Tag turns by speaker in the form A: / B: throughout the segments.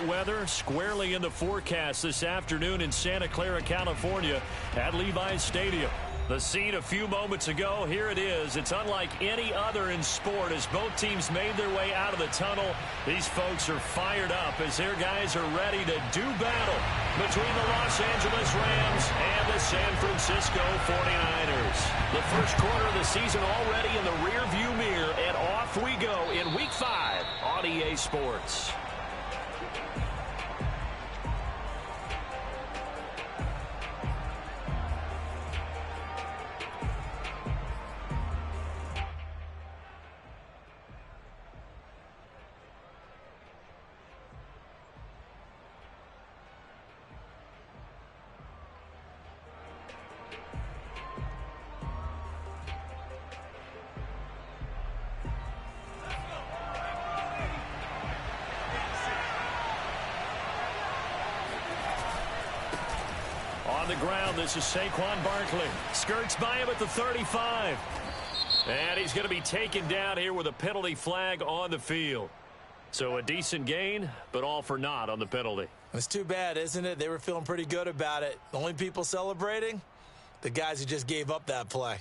A: Hot weather squarely in the forecast this afternoon in Santa Clara, California at Levi's Stadium. The scene a few moments ago, here it is. It's unlike any other in sport as both teams made their way out of the tunnel. These folks are fired up as their guys are ready to do battle between the Los Angeles Rams and the San Francisco 49ers. The first quarter of the season already in the rearview mirror, and off we go in Week 5 on EA Sports. On the ground, this is Saquon Barkley. Skirts by him at the 35. And he's going to be taken down here with a penalty flag on the field. So a decent gain, but all for naught on the penalty.
B: It's too bad, isn't it? They were feeling pretty good about it. The only people celebrating? The guys who just gave up that play.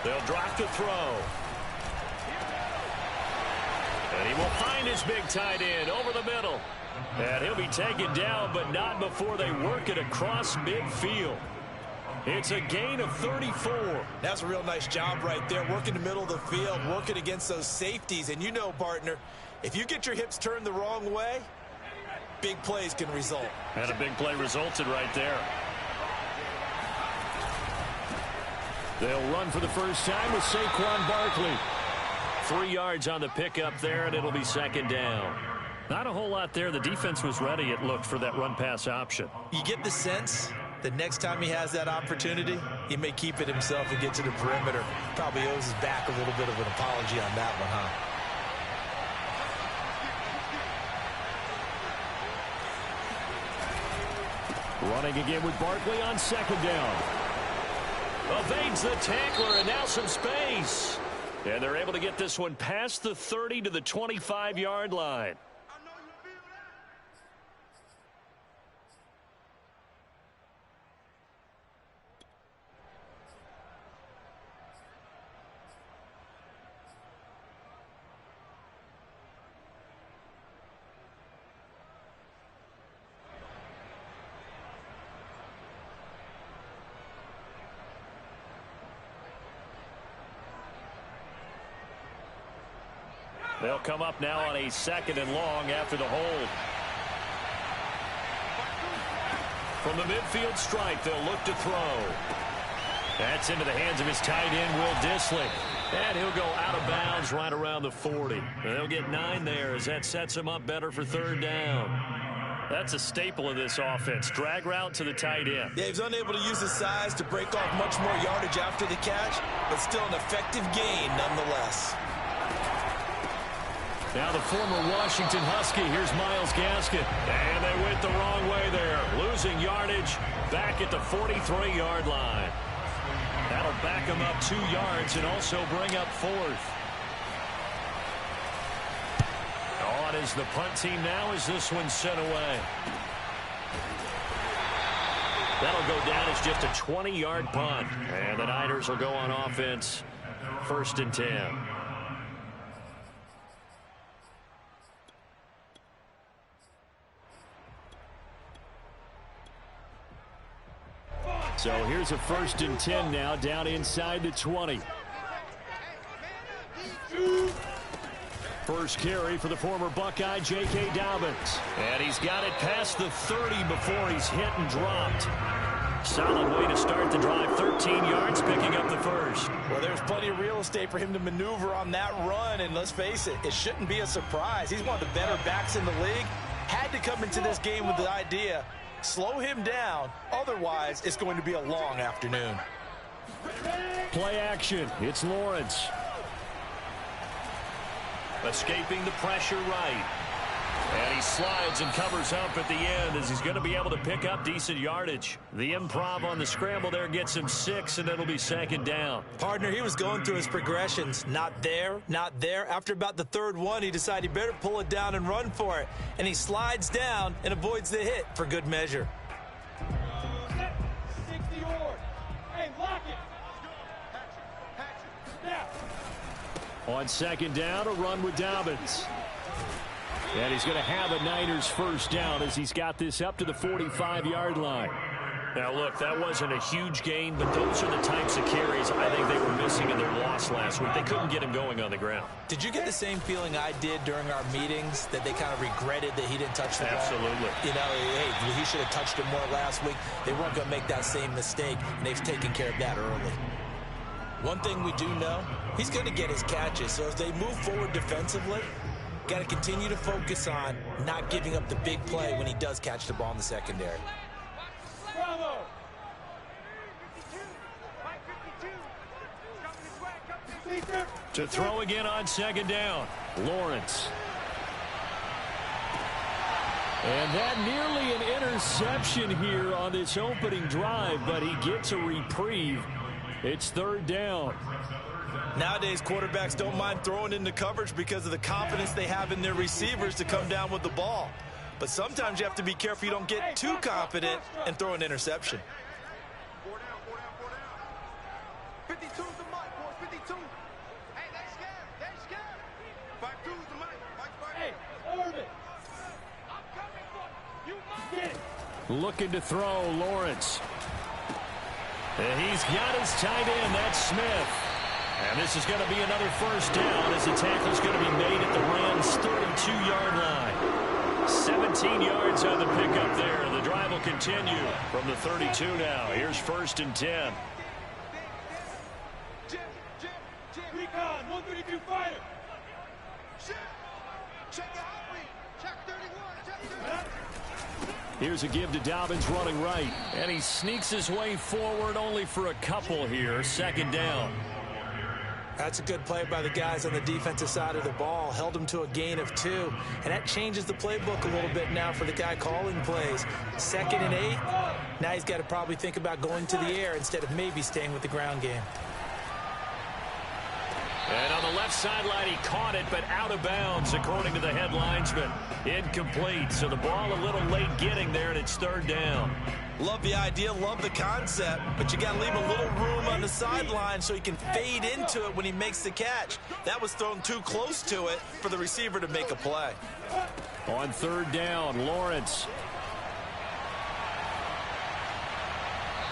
A: They'll drop to throw. And he will find his big tight end over the middle. And he'll be taken down, but not before they work it across midfield. It's a gain of 34.
B: That's a real nice job right there, working the middle of the field, working against those safeties. And you know, partner, if you get your hips turned the wrong way, big plays can result.
A: And a big play resulted right there. They'll run for the first time with Saquon Barkley. 3 yards on the pickup there, and it'll be second down. Not a whole lot there. The defense was ready, it looked, for that run-pass option.
B: You get the sense that next time he has that opportunity, he may keep it himself and get to the perimeter. Probably owes his back a little bit of an apology on that one, huh?
A: Running again with Barkley on second down. Evades the tackler, and now some space. And they're able to get this one past the 30 to the 25-yard line. They'll come up now on a second and long after the hold. From the midfield stripe, they'll look to throw. That's into the hands of his tight end, Will Dissly. And he'll go out of bounds right around the 40. And they'll get 9 there as that sets him up better for third down. That's a staple of this offense. Drag route to the tight end.
B: Yeah, he's unable to use his size to break off much more yardage after the catch, but still an effective gain nonetheless.
A: Now the former Washington Husky, here's Myles Gaskin. And they went the wrong way there. Losing yardage back at the 43-yard line. That'll back them up 2 yards and also bring up 4th. On is the punt team now as this one's sent away. That'll go down as just a 20-yard punt. And the Niners will go on offense. 1st and 10. So here's a 1st and 10 now, down inside the 20. First carry for the former Buckeye, J.K. Dobbins. And he's got it past the 30 before he's hit and dropped. Solid way to start the drive. 13 yards, picking up the first.
B: Well, there's plenty of real estate for him to maneuver on that run. And let's face it, it shouldn't be a surprise. He's one of the better backs in the league. Had to come into this game with the idea, slow him down. Otherwise, it's going to be a long afternoon.
A: Play action. It's Lawrence. Escaping the pressure right. And he slides and covers up at the end as he's going to be able to pick up decent yardage. The improv on the scramble there gets him 6, and it'll be second down.
B: Partner, he was going through his progressions. Not there, not there. After about the third one, he decided he better pull it down and run for it. And he slides down and avoids the hit for good measure.
C: 60 yard. Hey, lock it. Snap.
A: On second down, a run with Dobbins. And he's going to have a Niners first down as he's got this up to the 45-yard line. Now, look, that wasn't a huge gain, but those are the types of carries I think they were missing in their loss last week. They couldn't get him going on the ground.
B: Did you get the same feeling I did during our meetings, that they kind of regretted that he didn't touch the ball?
A: Absolutely.
B: You know, hey, he should have touched it more last week. They weren't going to make that same mistake, and they've taken care of that early. One thing we do know, he's going to get his catches. So as they move forward defensively, got to continue to focus on not giving up the big play when he does catch the ball in the secondary.
C: Bravo.
A: To throw again on second down, Lawrence. And that nearly an interception here on this opening drive, but he gets a reprieve. It's third down.
B: Nowadays, quarterbacks don't mind throwing into coverage because of the confidence they have in their receivers to come down with the ball. But sometimes you have to be careful you don't get too confident and throw an interception.
C: 52's the mic, boys. 52. Hey, that's scared. That's scared. 52's the mic. Hey, Irvin. I'm coming for you. You get it.
A: Looking to throw, Lawrence. And he's got his tight end, that's Smith. And this is going to be another first down as the tackle's going to be made at the Rams' 32-yard line. 17 yards on the pickup there. The drive will continue from the 32 now. Here's first and 10.
C: Recon, 132 fighter. Check out check 31.
A: Here's a give to Dobbins running right. And he sneaks his way forward only for a couple here. Second down.
B: That's a good play by the guys on the defensive side of the ball. Held him to a gain of 2. And that changes the playbook a little bit now for the guy calling plays. 2nd and 8. Now he's got to probably think about going to the air instead of maybe staying with the ground game.
A: And on the left sideline, he caught it, but out of bounds, according to the head linesman. Incomplete. So the ball a little late getting there, and it's third down.
B: Love the idea, love the concept, but you got to leave a little room on the sideline so he can fade into it when he makes the catch. That was thrown too close to it for the receiver to make a play.
A: On third down, Lawrence.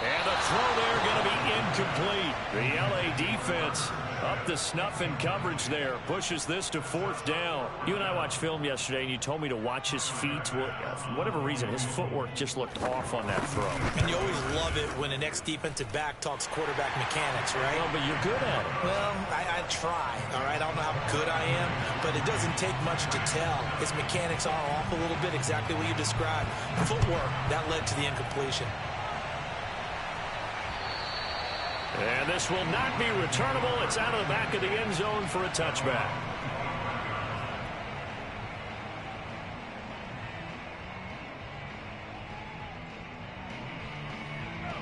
A: And the throw there going to be incomplete. The LA defense up the snuff in coverage there. Pushes this to fourth down. You and I watched film yesterday, and you told me to watch his feet. Well, for whatever reason, his footwork just looked off on that throw.
B: And you always love it when an ex-defensive back talks quarterback mechanics, right?
A: Well, but you're good at it.
B: Well, I try, all right? I don't know how good I am, but it doesn't take much to tell. His mechanics are off a little bit, exactly what you described. Footwork, that led to the incompletion.
A: And this will not be returnable. It's out of the back of the end zone for a touchback.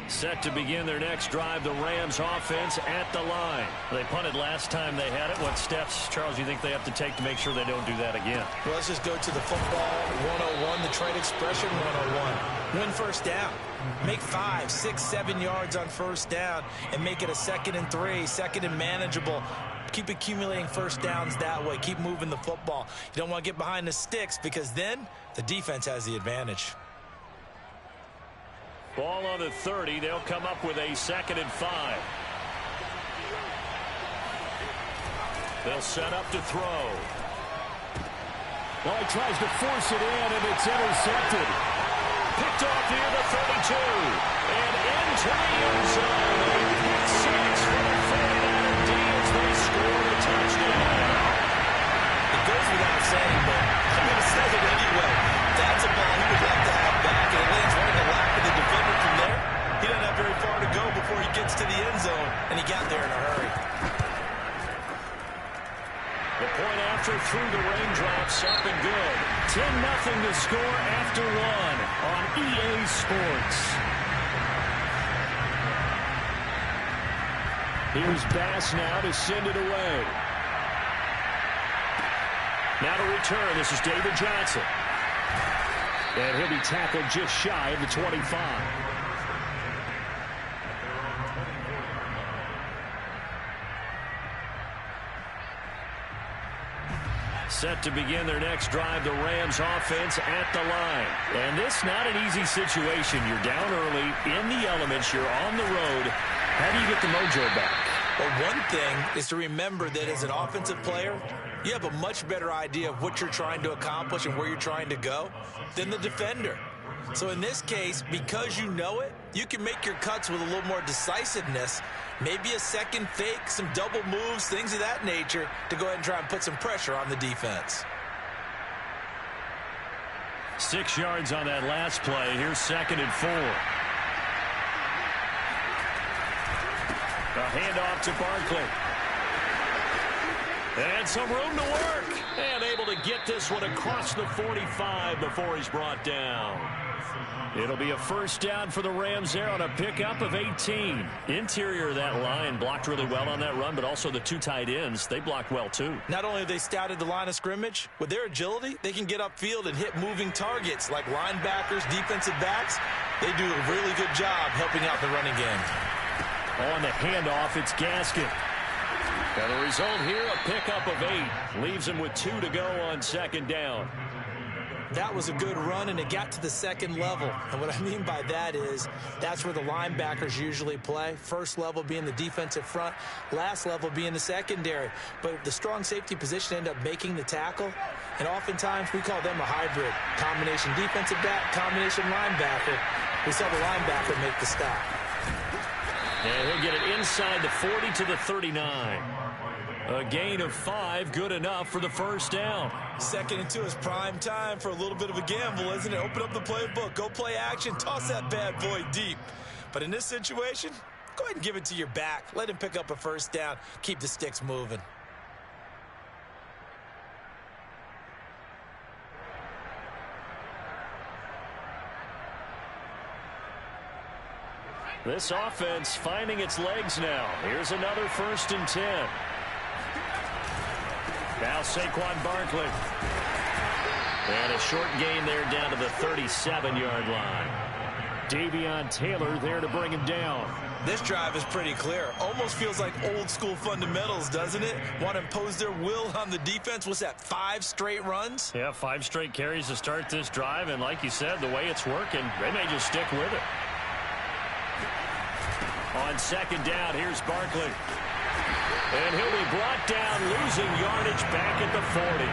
A: Set to begin their next drive, the Rams offense at the line. They punted last time they had it. What steps, Charles, do you think they have to take to make sure they don't do that again?
B: Well, let's just go to the football 101, the trade expression 101. Win first down. Make 5, 6, 7 yards on first down and make it a 2nd and 3, 2nd and manageable. Keep accumulating first downs that way. Keep moving the football. You don't want to get behind the sticks because then the defense has the advantage.
A: Ball on the 30. They'll come up with a 2nd and 5. They'll set up to throw. Well, he tries to force it in, and it's intercepted. Picked off near the 32. And into the end zone. A pick 6 for the 49er D as they score a touchdown.
B: It goes without saying, but I'm going to say it anyway. That's a ball he would like to have back, and it lands right in the lap of the defender from there. He doesn't have very far to go before he gets to the end zone, and he got there in a hurry.
A: The point after through the raindrops, up and good. 10-0 to score after one on EA Sports. Here's Bass now to send it away. Now to return, this is David Johnson. And he'll be tackled just shy of the 25. Set to begin their next drive, the Rams offense at the line. And this not an easy situation. You're down early, in the elements, you're on the road. How do you get the mojo back?
B: Well, one thing is to remember that as an offensive player, you have a much better idea of what you're trying to accomplish and where you're trying to go than the defender. So in this case, because you know it, you can make your cuts with a little more decisiveness, maybe a second fake, some double moves, things of that nature, to go ahead and try and put some pressure on the defense.
A: 6 yards on that last play. Here's 2nd and 4. A handoff to Barkley. And some room to work. And able to get this one across the 45 before he's brought down. It'll be a first down for the Rams there on a pickup of 18. Interior of that line blocked really well on that run, but also the 2 tight ends, they blocked well too.
B: Not only have they scouted the line of scrimmage, with their agility, they can get upfield and hit moving targets like linebackers, defensive backs. They do a really good job helping out the running game.
A: On the handoff, it's Gaskin. And the result here, a pickup of 8. Leaves him with 2 to go on 2nd down.
B: That was a good run, and it got to the 2nd level. And what I mean by that is that's where the linebackers usually play. First level being the defensive front, last level being the secondary. But the strong safety position ended up making the tackle, and oftentimes we call them a hybrid. Combination defensive back, combination linebacker. We saw the linebacker make the stop.
A: And he'll get it inside the 40 to the 39. A gain of 5, good enough for the first down.
B: 2nd and 2 is prime time for a little bit of a gamble, isn't it? Open up the playbook, go play action, toss that bad boy deep. But in this situation, go ahead and give it to your back. Let him pick up a first down, keep the sticks moving.
A: This offense finding its legs now. Here's another 1st and 10. Now Saquon Barkley. And a short gain there down to the 37-yard line. Davion Taylor there to bring him down.
B: This drive is pretty clear. Almost feels like old school fundamentals, doesn't it? Want to impose their will on the defense. What's that, 5 straight runs?
A: Yeah, 5 straight carries to start this drive. And like you said, the way it's working, they may just stick with it. On 2nd down, here's Barkley. And he'll be brought down, losing yardage back at the 40.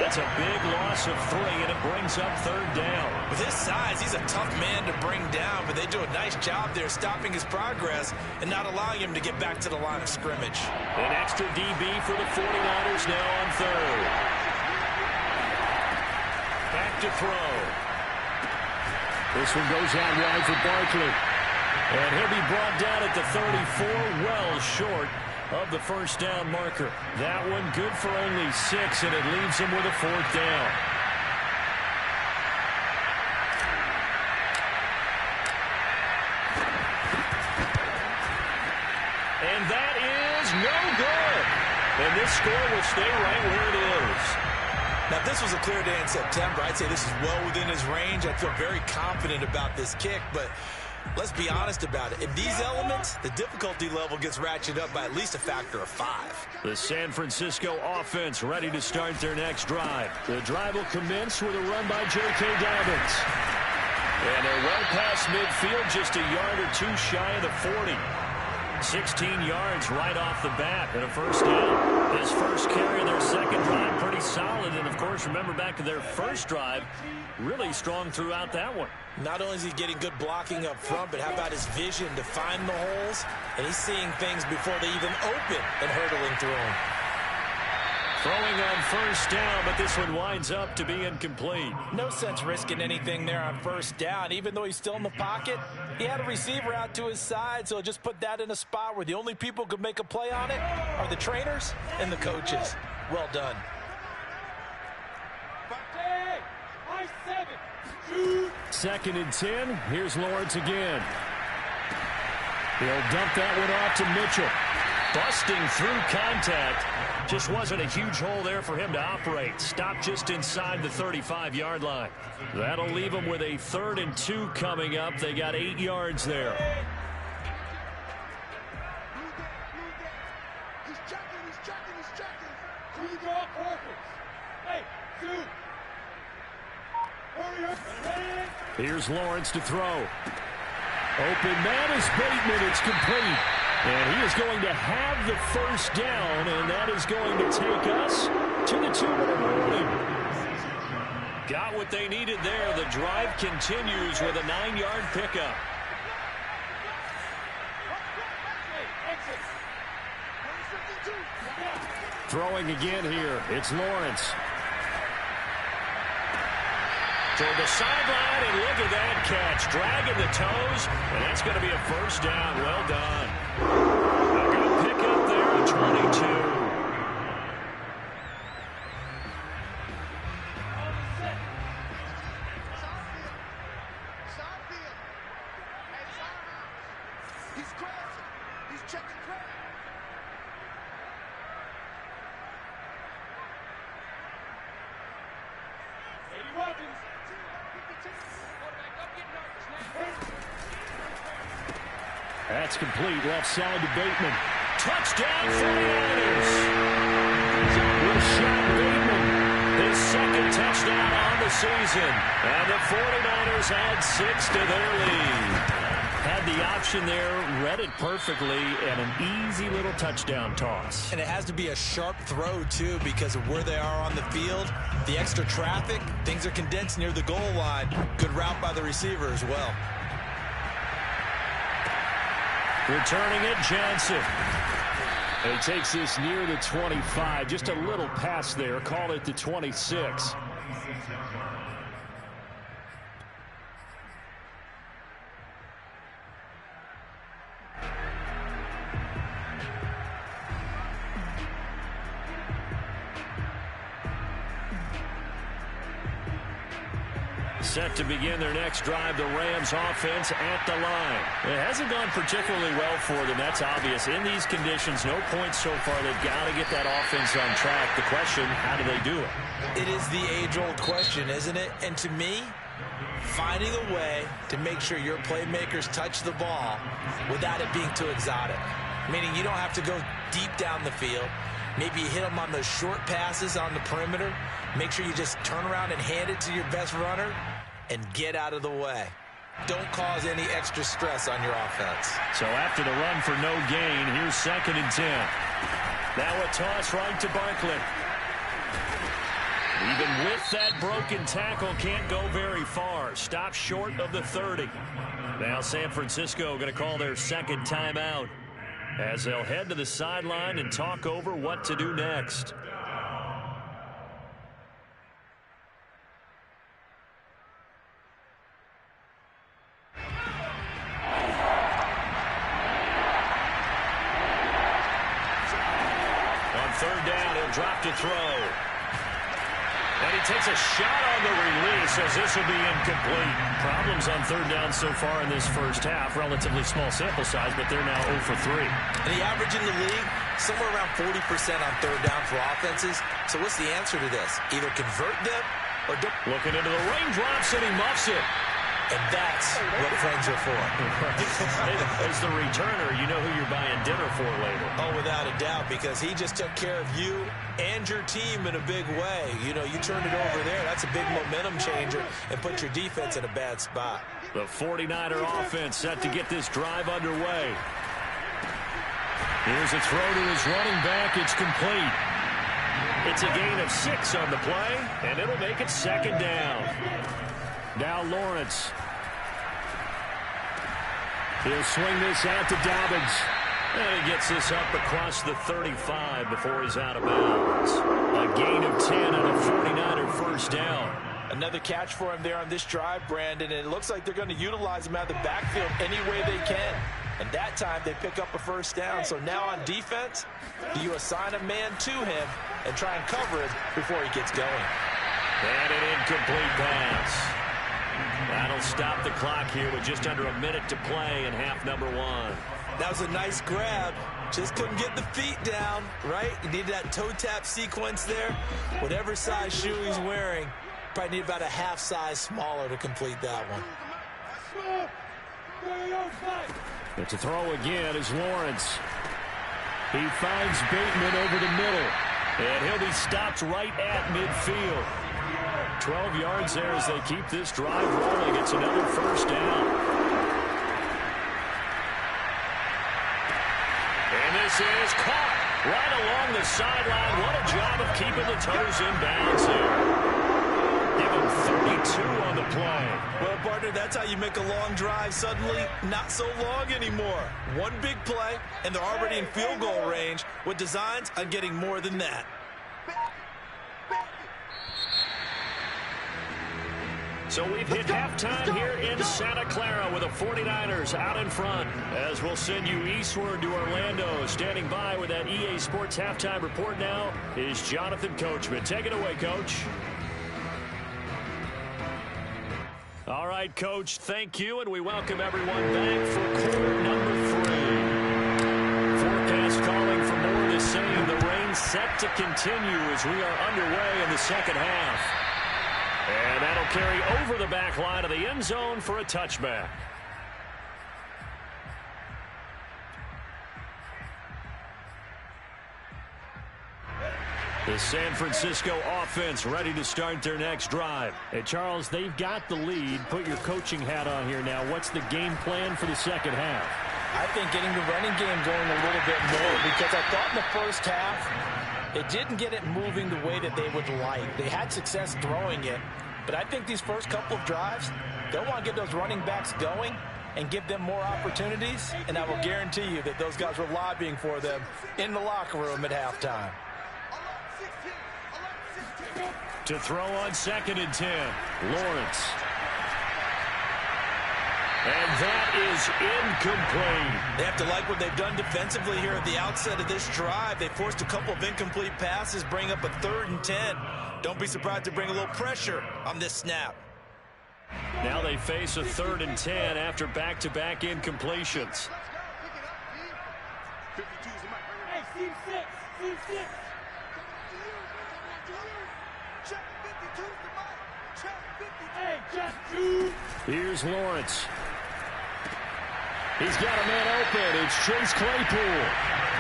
A: That's a big loss of 3, and it brings up 3rd down.
B: With his size, he's a tough man to bring down, but they do a nice job there stopping his progress and not allowing him to get back to the line of scrimmage.
A: An extra DB for the 49ers now on 3rd. Back to throw. This one goes out wide for Barkley. And he'll be brought down at the 34, well short of the first down marker. That one good for only 6, and it leaves him with a 4th down. And that is no good. And this score will stay right where it is.
B: Now, if this was a clear day in September, I'd say this is well within his range. I feel very confident about this kick, but let's be honest about it. In these elements, the difficulty level gets ratcheted up by at least a factor of 5.
A: The San Francisco offense ready to start their next drive. The drive will commence with a run by J.K. Dobbins. And they're well past midfield, just a yard or 2 shy of the 40. 16 yards right off the bat and a first down. His first carry of their second drive, pretty solid. And, of course, remember back to their first drive, really strong throughout that one.
B: Not only is he getting good blocking up front, but how about his vision to find the holes? And he's seeing things before they even open and hurdling through them.
A: Throwing on first down, but this one winds up to be incomplete.
B: No sense risking anything there on first down. Even though he's still in the pocket, he had a receiver out to his side, so just put that in a spot where the only people who could make a play on it are the trainers and the coaches. Well done.
A: Second and 10. Here's Lawrence again. He'll dump that one off to Mitchell. Busting through contact. Just wasn't a huge hole there for him to operate. Stopped just inside the 35-yard line. That'll leave him with a 3rd and 2 coming up. They got 8 yards there.
C: He's checking. Two draw perfect. Hey, two. Hurry up.
A: Here's Lawrence to throw. Open man is Bateman. It's complete. And he is going to have the first down, and that is going to take us to the 2-minute warning. Got what they needed there. The drive continues with a 9-yard pickup. Throwing again here. It's Lawrence. Toward the sideline, and look at that catch. Dragging the toes, and that's going to be a first down. Well done. They're going to pick up there at 22.
C: He's crossing. He's checking credit.
A: That's complete. Left side to Bateman. Touchdown 49ers. Rashad Bateman, his second touchdown on the season. And the 49ers add 6 to their lead. Had the option there, read it perfectly, and an easy little touchdown toss.
B: And it has to be a sharp throw, too, because of where they are on the field. The extra traffic, things are condensed near the goal line. Good route by the receiver as well.
A: Returning it, Johnson. He takes this near the 25. Just a little pass there. Call it the 26. Set to begin their next drive, the Rams offense at the line. It hasn't gone particularly well for them, that's obvious. In these conditions, no points so far. They've got to get that offense on track. The question, how do they do it?
B: It is the age-old question, isn't it? And to me, finding a way to make sure your playmakers touch the ball without it being too exotic. Meaning you don't have to go deep down the field. Maybe you hit them on those short passes on the perimeter. Make sure you just turn around and hand it to your best runner and get out of the way. Don't cause any extra stress on your offense.
A: So after the run for no gain, here's 2nd and 10. Now a toss right to Barkley. Even with that broken tackle, can't go very far. Stop short of the 30. Now San Francisco going to call their second timeout as they'll head to the sideline and talk over what to do next. Third down, he'll drop to throw. And he takes a shot on the release as this will be incomplete. Problems on third down so far in this first half. Relatively small sample size, but they're now 0 for 3.
B: And the average in the league, somewhere around 40% on third down for offenses. So what's the answer to this? Either convert them or don't.
A: Looking into the raindrops, and he muffs it.
B: And that's what friends are for.
A: As the returner, you know who you're buying dinner for later.
B: Oh, without a doubt, because he just took care of you and your team in a big way. You know, you turned it over there. That's a big momentum changer and put your defense in a bad spot.
A: The 49er offense set to get this drive underway. Here's a throw to his running back. It's complete. It's a gain of 6 on the play, and it'll make it 2nd down. Now Lawrence. He'll swing this out to Dobbins. And he gets this up across the 35 before he's out of bounds. A gain of 10 and a 49er first down.
B: Another catch for him there on this drive, Brandon, and it looks like they're going to utilize him out of the backfield any way they can. And that time they pick up a first down. So now on defense, do you assign a man to him and try and cover him before he gets going?
A: And an incomplete pass. That'll stop the clock here with just under a minute to play in half number 1.
B: That was a nice grab. Just couldn't get the feet down, right? You needed that toe tap sequence there. Whatever size shoe he's wearing, probably need about a half size smaller to complete that one.
A: But to throw again is Lawrence. He finds Bateman over the middle. And he'll be stopped right at midfield. 12 yards there as they keep this drive rolling. It's another first down. And this is caught right along the sideline. What a job of keeping the toes in bounds here. Give him 32 on the play.
B: Well, partner, that's how you make a long drive suddenly not so long anymore. One big play, and they're already in field goal range with designs on getting more than that.
A: So we've hit halftime here in Santa Clara with the 49ers out in front. As we'll send you eastward to Orlando. Standing by with that EA Sports halftime report now is Jonathan Coachman. Take it away, Coach. All right, Coach, thank you, and we welcome everyone back for quarter number 3. Forecast calling for more of the same. The rain set to continue as we are underway in the second half. And that'll carry over the back line of the end zone for a touchback. The San Francisco offense ready to start their next drive.
D: Hey, Charles, they've got the lead. Put your coaching hat on here now. What's the game plan for the second half?
B: I think getting the running game going a little bit more, because I thought in the first half it didn't get it moving the way that they would like. They had success throwing it, but I think these first couple of drives, they'll want to get those running backs going and give them more opportunities, and I will guarantee you that those guys were lobbying for them in the locker room at halftime.
A: To throw on 2nd and 10, Lawrence. And that is incomplete.
B: They have to like what they've done defensively here at the outset of this drive. They forced a couple of incomplete passes, bring up a 3rd and 10. Don't be surprised to bring a little pressure on this snap.
A: Now they face a 3rd and 10 after back-to-back incompletions.
C: Hey, Steve 6, Steve 6. Check 52's the mic. Check 52. Hey, just 2.
A: Here's Lawrence. He's got a man open. It's Chase Claypool.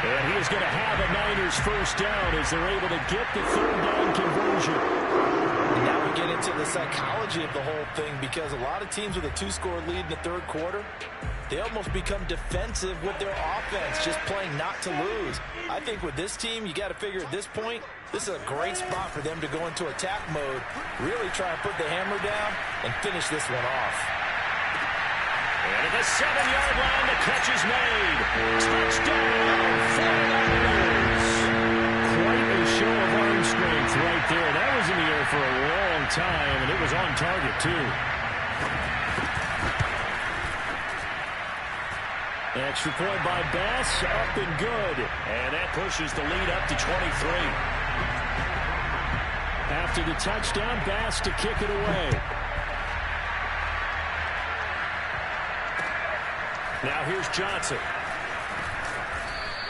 A: And he is going to have a Niners first down as they're able to get the 3rd down conversion.
B: And now we get into the psychology of the whole thing, because a lot of teams with a 2-score lead in the 3rd quarter, they almost become defensive with their offense, just playing not to lose. I think with this team, you got to figure at this point, this is a great spot for them to go into attack mode, really try and put the hammer down and finish this one off.
A: And at the 7-yard line, the catch is made. Touchdown, 49ers.
D: Quite a show of arm strength right there. That was in the air for a long time, and it was on target, too.
A: Extra point by Bass, up and good. And that pushes the lead up to 23.
D: After the touchdown, Bass to kick it away.
A: Now here's Johnson.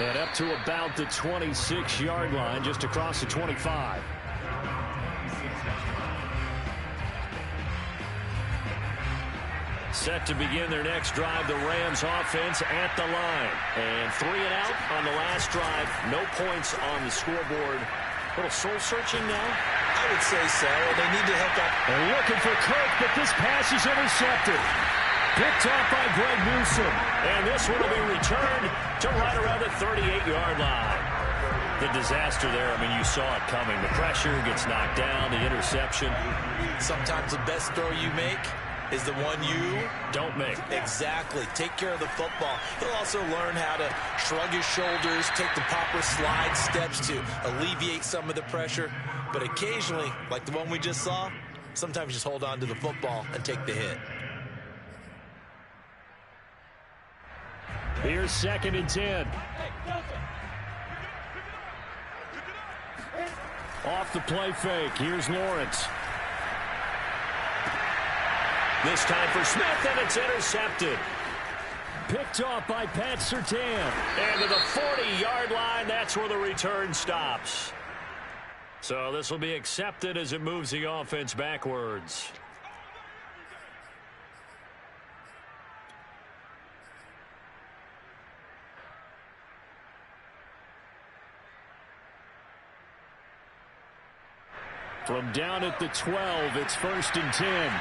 A: And up to about the 26-yard line, just across the 25. Set to begin their next drive, the Rams offense at the line. And 3 and out on the last drive. No points on the scoreboard. A little soul-searching now?
B: I would say so. They need to help out.
D: They're looking for Kirk, but this pass is intercepted. Picked off by Greg Newsome.
A: And this one will be returned to right around the 38-yard line. The disaster there, I mean, you saw it coming. The pressure gets knocked down, the interception.
B: Sometimes the best throw you make is the one you
A: don't make.
B: Exactly. Take care of the football. He'll also learn how to shrug his shoulders, take the proper slide steps to alleviate some of the pressure. But occasionally, like the one we just saw, sometimes just hold on to the football and take the hit.
D: Here's 2nd and 10. Off the play fake. Here's Lawrence.
A: This time for Smith, and it's intercepted.
D: Picked off by Pat Surtain.
A: And to the 40-yard line, that's where the return stops. So this will be accepted as it moves the offense backwards.
D: From down at the 12, it's 1st and 10.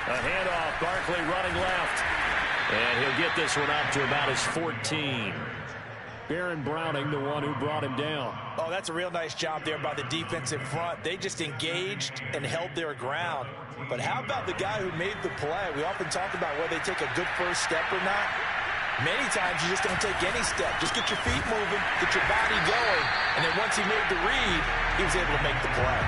A: A handoff, Barkley running left. And he'll get this one up to about his 14.
D: Baron Browning, the one who brought him down.
B: Oh, that's a real nice job there by the defensive front. They just engaged and held their ground. But how about the guy who made the play? We often talk about whether they take a good first step or not. Many times you just don't take any step. Just get your feet moving, get your body going, and then once he made the read, he was able to make the play.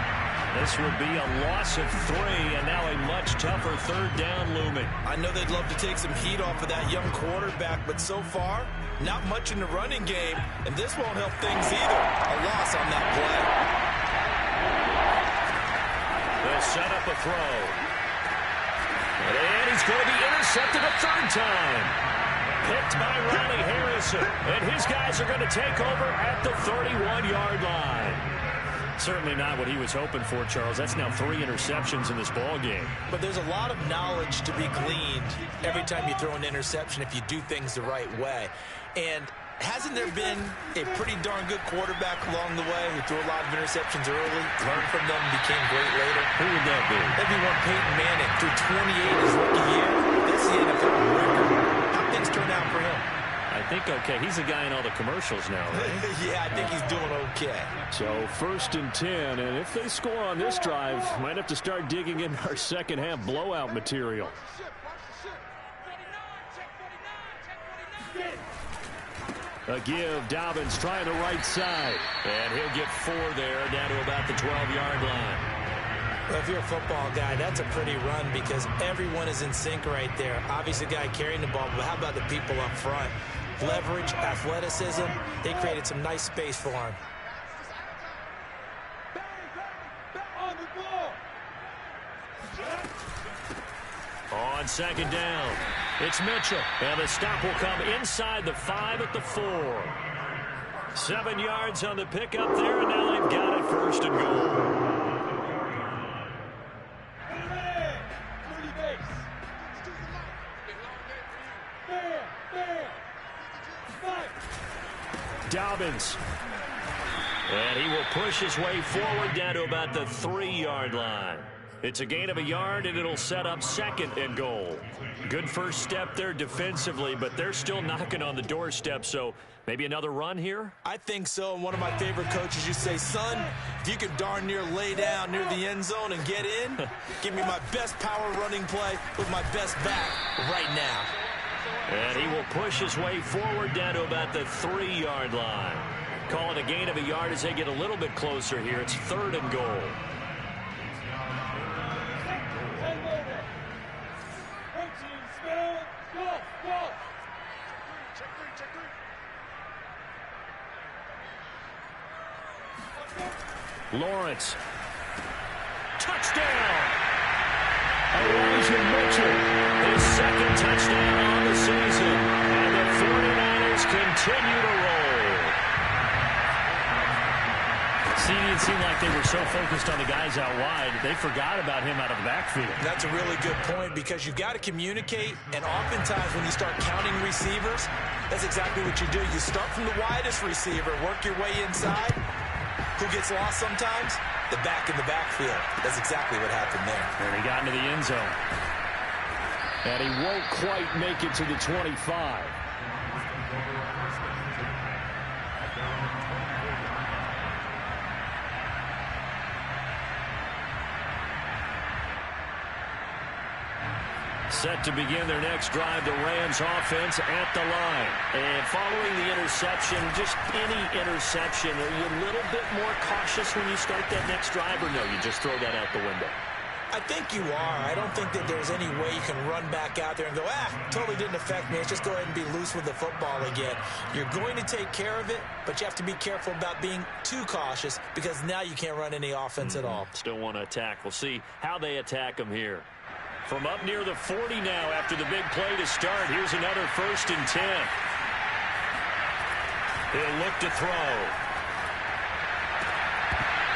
A: This would be a loss of 3, and now a much tougher 3rd down looming.
B: I know they'd love to take some heat off of that young quarterback, but so far, not much in the running game, and this won't help things either. A loss on that play.
A: They'll set up a throw. And he's going to be intercepted a 3rd time. Picked by Ronnie Harrison. And his guys are going to take over at the 31-yard line. Certainly not what he was hoping for, Charles. That's now 3 interceptions in this ball game.
B: But there's a lot of knowledge to be gleaned every time you throw an interception if you do things the right way. And hasn't there been a pretty darn good quarterback along the way who threw a lot of interceptions early, learned from them, and became great later?
A: Who would that be?
B: That'd be one Peyton Manning. Threw 28 his rookie year. That's the NFL record. How things turn out for him?
A: I think okay. He's the guy in all the commercials now, right?
B: Yeah, I think he's doing okay.
D: So 1st and 10, and if they score on this drive, might have to start digging in our second half blowout material. A give, Dobbins trying the right side.
A: And he'll get 4 there, down to about the 12-yard line.
B: Well, if you're a football guy, that's a pretty run because everyone is in sync right there. Obviously, the guy carrying the ball, but how about the people up front? Leverage, athleticism, they created some nice space for him.
A: On 2nd down, it's Mitchell. And the stop will come inside the 5 at the 4. 7 yards on the pickup there, and now they've got it 1st and goal. Dobbins. And he will push his way forward down to about the 3-yard line. It's a gain of a yard, and it'll set up 2nd and goal. Good first step there defensively, but they're still knocking on the doorstep, so maybe another run here?
B: I think so, and one of my favorite coaches used to say, son, if you could darn near lay down near the end zone and get in, give me my best power running play with my best back right now.
A: And he will push his way forward down to about the 3-yard line. Call it a gain of a yard as they get a little bit closer here. It's 3rd and goal. Lawrence. Touchdown! Elijah Mitchell. His 2nd touchdown on the season. And the 49ers continue to roll. See, it seemed like they were so focused on the guys out wide, they forgot about him out of the backfield.
B: That's a really good point because you've got to communicate, and oftentimes when you start counting receivers, that's exactly what you do. You start from the widest receiver, work your way inside. Who gets lost sometimes? The back in the backfield. That's exactly what happened there.
A: And he got into the end zone.
D: And he won't quite make it to the 25.
A: Set to begin their next drive, the Rams offense at the line.
B: And following the interception, just any interception, are you a little bit more cautious when you start that next drive, or no, you just throw that out the window?
E: I think you are. I don't think that there's any way you can run back out there and go, totally didn't affect me. Let's just go ahead and be loose with the football again. You're going to take care of it, but you have to be careful about being too cautious because now you can't run any offense at all.
A: Still want to attack. We'll see how they attack them here. From up near the 40 now after the big play to start. Here's another 1st and 10. He'll look to throw.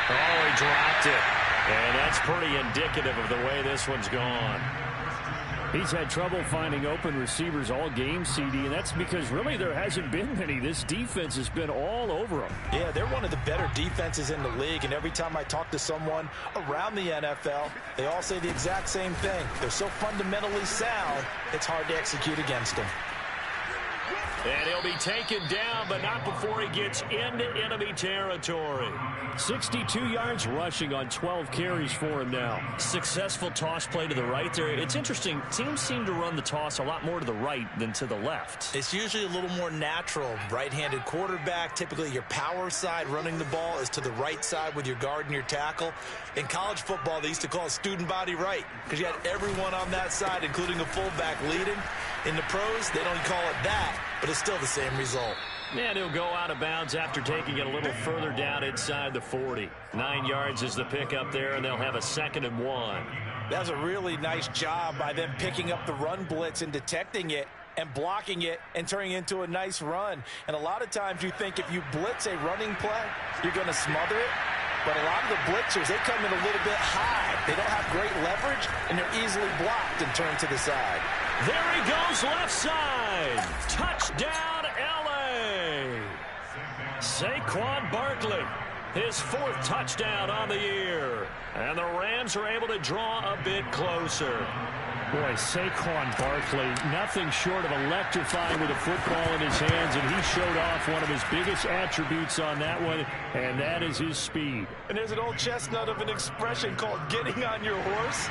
A: Oh, he dropped it. And that's pretty indicative of the way this one's gone.
D: He's had trouble finding open receivers all game, CD, and that's because really there hasn't been many. This defense has been all over him.
E: Yeah, they're one of the better defenses in the league, and every time I talk to someone around the NFL, they all say the exact same thing. They're so fundamentally sound, it's hard to execute against them.
A: And he'll be taken down, but not before he gets into enemy territory.
D: 62 yards rushing on 12 carries for him now.
A: Successful toss play to the right there. It's interesting. Teams seem to run the toss a lot more to the right than to the left.
E: It's usually a little more natural. Right-handed quarterback, typically your power side running the ball is to the right side with your guard and your tackle. In college football, they used to call it student body right because you had everyone on that side, including a fullback leading. In the pros, they don't call it that, but it's still the same result.
A: And he'll go out of bounds after taking it a little further down inside the 40. 9 yards is the pickup there, and they'll have a 2nd and 1.
E: That was a really nice job by them picking up the run blitz and detecting it and blocking it and turning it into a nice run. And a lot of times you think if you blitz a running play, you're going to smother it. But a lot of the blitzers, they come in a little bit high. They don't have great leverage, and they're easily blocked and turned to the side.
A: There he goes, left side. Touchdown, L.A. Saquon Barkley, his 4th touchdown on the year. And the Rams are able to draw a bit closer.
D: Boy, Saquon Barkley, nothing short of electrifying with a football in his hands, and he showed off one of his biggest attributes on that one, and that is his speed.
E: And there's an old chestnut of an expression called getting on your horse.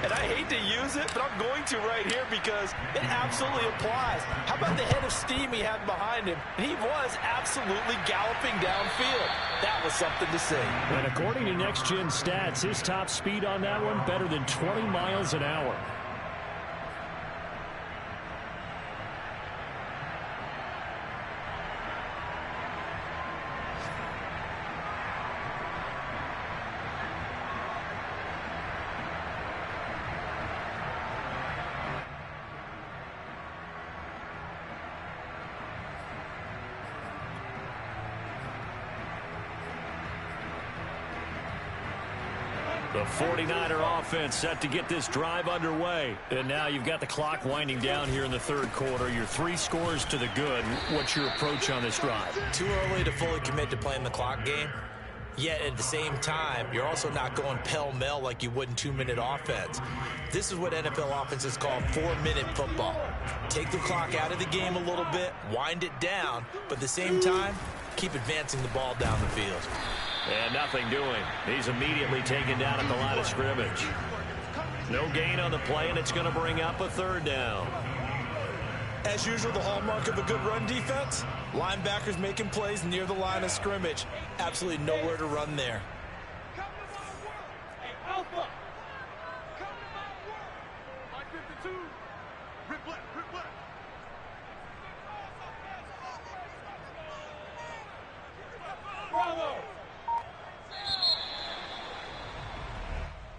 E: And I hate to use it, but I'm going to right here because it absolutely applies. How about the head of steam he had behind him? And he was absolutely galloping downfield. That was something to see.
D: And according to Next Gen Stats, his top speed on that one better than 20 miles an hour.
A: The 49er offense set to get this drive underway. And now you've got the clock winding down here in the 3rd quarter. Your 3 scores to the good. What's your approach on this drive?
E: Too early to fully commit to playing the clock game. Yet at the same time, you're also not going pell-mell like you would in 2-minute offense. This is what NFL offenses call 4-minute football. Take the clock out of the game a little bit, wind it down, but at the same time, keep advancing the ball down the field.
A: And nothing doing. He's immediately taken down at the line of scrimmage. No gain on the play, and it's going to bring up a 3rd down.
E: As usual, the hallmark of a good run defense, linebackers making plays near the line of scrimmage. Absolutely nowhere to run there.
C: Come to my world. Hey, Alpha. Come to my world. Line 52. Rip left, rip left. Bravo.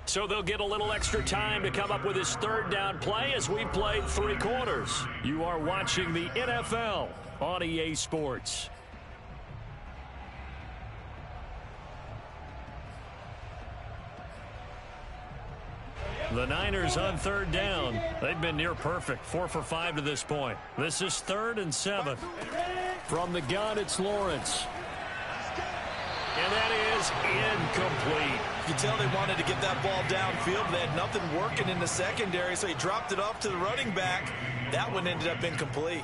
A: So they'll get a little extra time to come up with his 3rd down play as we've played 3 quarters. You are watching the NFL on EA Sports. The Niners on 3rd down. They've been near perfect, 4 for 5 to this point. This is 3rd and 7. From the gun, it's Lawrence. And that is incomplete.
E: You can tell they wanted to get that ball downfield. They had nothing working in the secondary, so he dropped it off to the running back. That one ended up incomplete.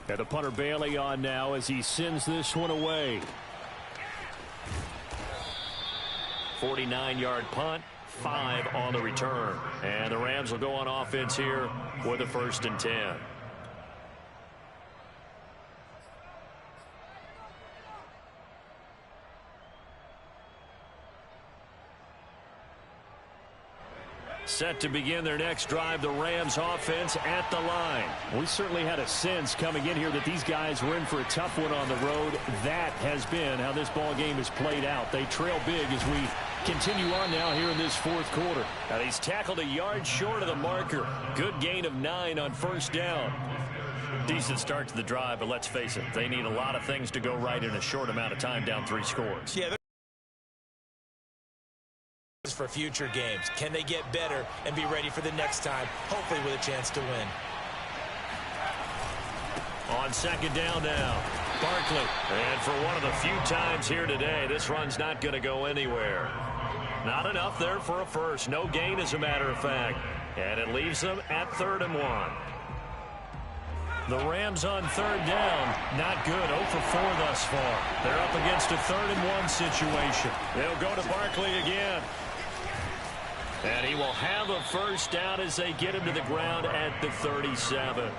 D: And the punter Bailey on now as he sends this one away.
A: 49-yard punt, 5 on the return. And the Rams will go on offense here with a 1st and 10. Set to begin their next drive, the Rams offense at the line.
D: We certainly had a sense coming in here that these guys were in for a tough one on the road. That has been how this ball game has played out. They trail big as we continue on now here in this 4th quarter.
A: And he's tackled a yard short of the marker. Good gain of 9 on 1st down. Decent start to the drive, but let's face it, they need a lot of things to go right in a short amount of time, down 3 scores.
E: Yeah, for future games. Can they get better and be ready for the next time, hopefully with a chance to win?
A: On 2nd down now, Barkley. And for one of the few times here today, this run's not going to go anywhere. Not enough there for a first. No gain, as a matter of fact. And it leaves them at 3rd and 1. The Rams on 3rd down. Not good. 0 for 4 thus far. They're up against a 3rd and 1 situation. They'll go to Barkley again. And he will have a 1st down as they get him to the ground at the 37.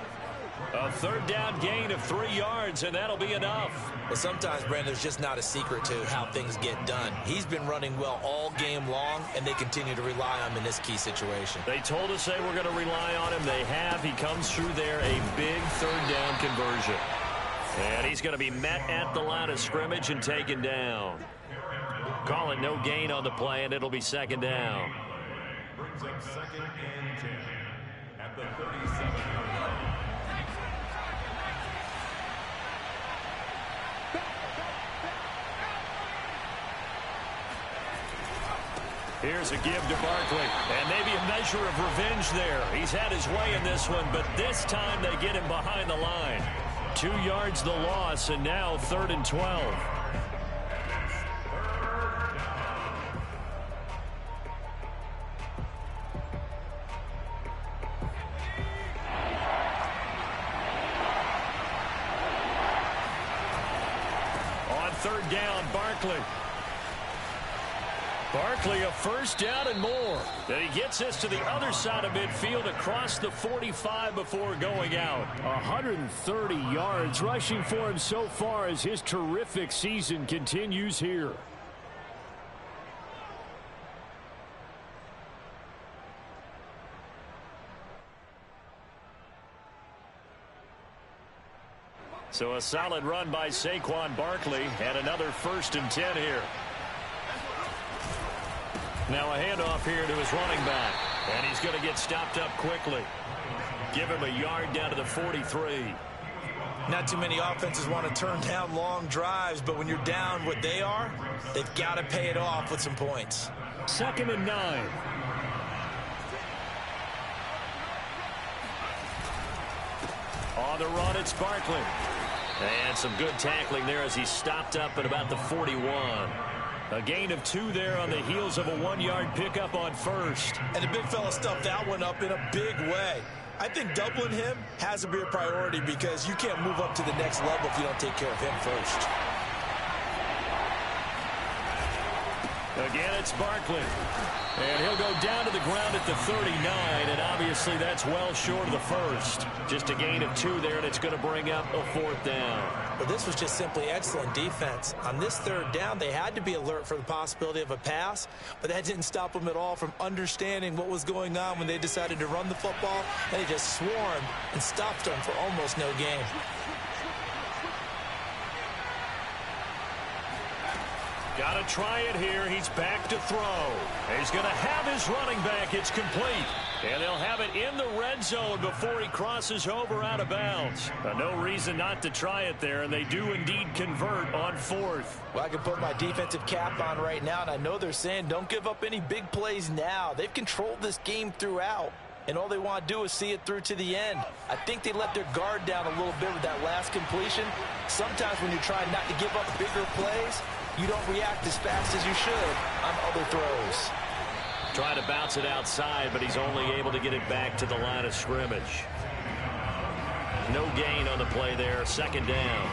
A: A 3rd down gain of 3 yards, and that'll be enough.
E: Well, sometimes, Brandon, there's just not a secret to how things get done. He's been running well all game long, and they continue to rely on him in this key situation.
A: They told us they were going to rely on him. They have. He comes through there, a big 3rd down conversion. And he's going to be met at the line of scrimmage and taken down. Call it no gain on the play, and it'll be 2nd down.
F: Brings up 2nd and 10 at the 37-yard line.
A: Here's a give to Barkley, and maybe a measure of revenge there. He's had his way in this one, but this time they get him behind the line. 2 yards the loss, and now 3rd and 12. On 3rd down, Barkley. Barkley, a 1st down and more. And he gets this to the other side of midfield across the 45 before going out.
D: 130 yards rushing for him so far as his terrific season continues here.
A: So a solid run by Saquon Barkley, and another 1st and 10 here. Now a handoff here to his running back, and he's going to get stopped up quickly. Give him a yard down to the 43.
E: Not too many offenses want to turn down long drives, but when you're down what they are, they've got to pay it off with some points.
D: 2nd and 9.
A: On the run, it's Barkley. And some good tackling there as he's stopped up at about the 41. A gain of 2 there on the heels of a 1-yard pickup on 1st.
E: And the big fella stuffed that one up in a big way. I think doubling him has to be a priority because you can't move up to the next level if you don't take care of him first.
A: Again, it's Barkley. And he'll go down to the ground at the 39, and obviously that's well short of the 1st. Just a gain of 2 there, and it's going to bring up a 4th down.
E: But this was just simply excellent defense. On this 3rd down, they had to be alert for the possibility of a pass, but that didn't stop them at all from understanding what was going on when they decided to run the football, and they just swarmed and stopped them for almost no gain.
A: Got to try it here. He's back to throw. He's going to have his running back. It's complete. And they'll have it in the red zone before he crosses over out of bounds. No reason not to try it there, and they do indeed convert on 4th.
E: Well, I can put my defensive cap on right now, and I know they're saying don't give up any big plays now. They've controlled this game throughout, and all they want to do is see it through to the end. I think they let their guard down a little bit with that last completion. Sometimes when you're trying not to give up bigger plays, you don't react as fast as you should on other throws.
A: Trying to bounce it outside, but he's only able to get it back to the line of scrimmage. No gain on the play there. 2nd down.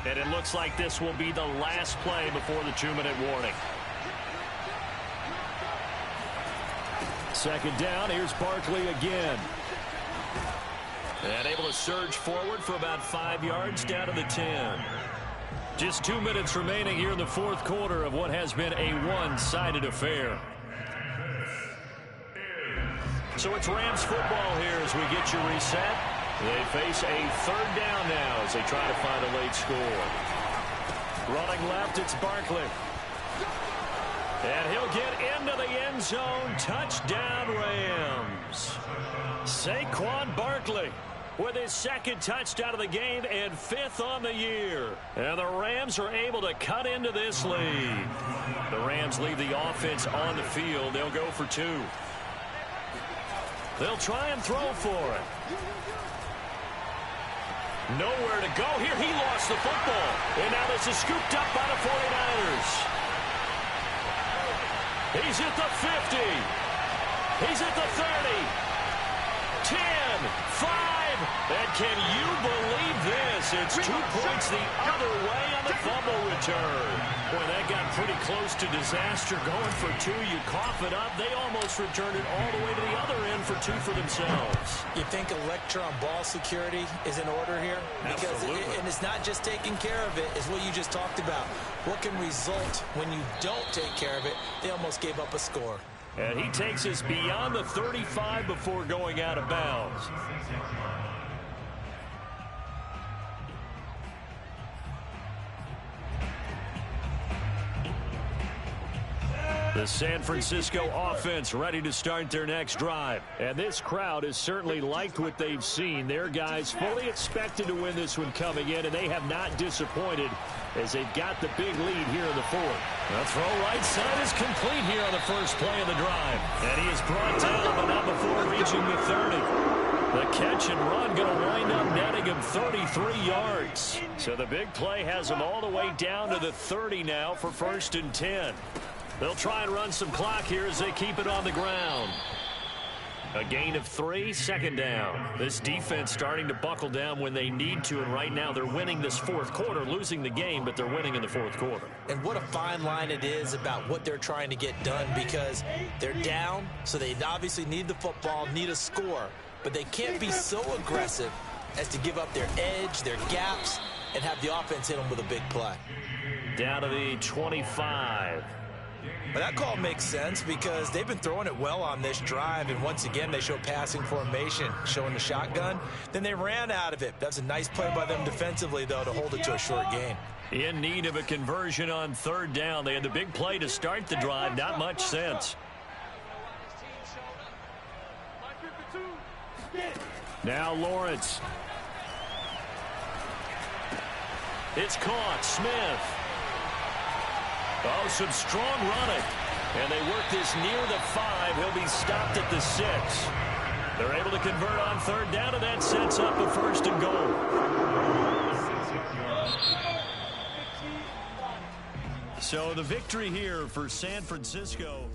A: And it looks like this will be the last play before the 2-minute warning. Second down, here's Barkley again. And able to surge forward for about 5 yards down to the 10. Just 2 minutes remaining here in the fourth quarter of what has been a one-sided affair. So it's Rams football here as we get you reset. They face a third down now as they try to find a late score. Running left, it's Barkley. And he'll get into the end zone. Touchdown, Rams. Saquon Barkley with his second touchdown of the game and 5th on the year. And the Rams are able to cut into this lead. The Rams leave the offense on the field. They'll go for 2. They'll try and throw for it. Nowhere to go here. He lost the football. And now this is scooped up by the 49ers. He's at the 50. He's at the 30. 10, 5. And can you believe this? It's 2 points the other way on the fumble return. Boy, that got pretty close to disaster. Going for 2, you cough it up. They almost returned it all the way to the other end for 2 for themselves.
E: You think a lecture on ball security is in order here? Because and it's not just taking care of it, it's what you just talked about. What can result when you don't take care of it? They almost gave up a score.
A: And he takes us beyond the 35 before going out of bounds. The San Francisco offense ready to start their next drive. And this crowd has certainly liked what they've seen. Their guys fully expected to win this one coming in, and they have not disappointed as they've got the big lead here in the fourth. The throw right side is complete here on the first play of the drive. And he is brought down, but not before reaching the 30. The catch and run going to wind up netting him 33 yards. So the big play has him all the way down to the 30 now for 1st and 10. They'll try and run some clock here as they keep it on the ground. A gain of 3, 2nd down. This defense starting to buckle down when they need to, and right now they're winning this fourth quarter, losing the game, but they're winning in the fourth quarter.
E: And what a fine line it is about what they're trying to get done, because they're down, so they obviously need the football, need a score, but they can't be so aggressive as to give up their edge, their gaps, and have the offense hit them with a big play.
A: Down to the 25.
E: But that call makes sense because they've been throwing it well on this drive, and once again they show passing formation, showing the shotgun. Then they ran out of it. That's a nice play by them defensively, though, to hold it to a short gain.
A: In need of a conversion on 3rd down. They had the big play to start the drive. Not much sense. Now Lawrence. It's caught. Smith. Oh, some strong running. And they work this near the 5. He'll be stopped at the 6. They're able to convert on 3rd down, and that sets up a 1st and goal. So the victory here for San Francisco.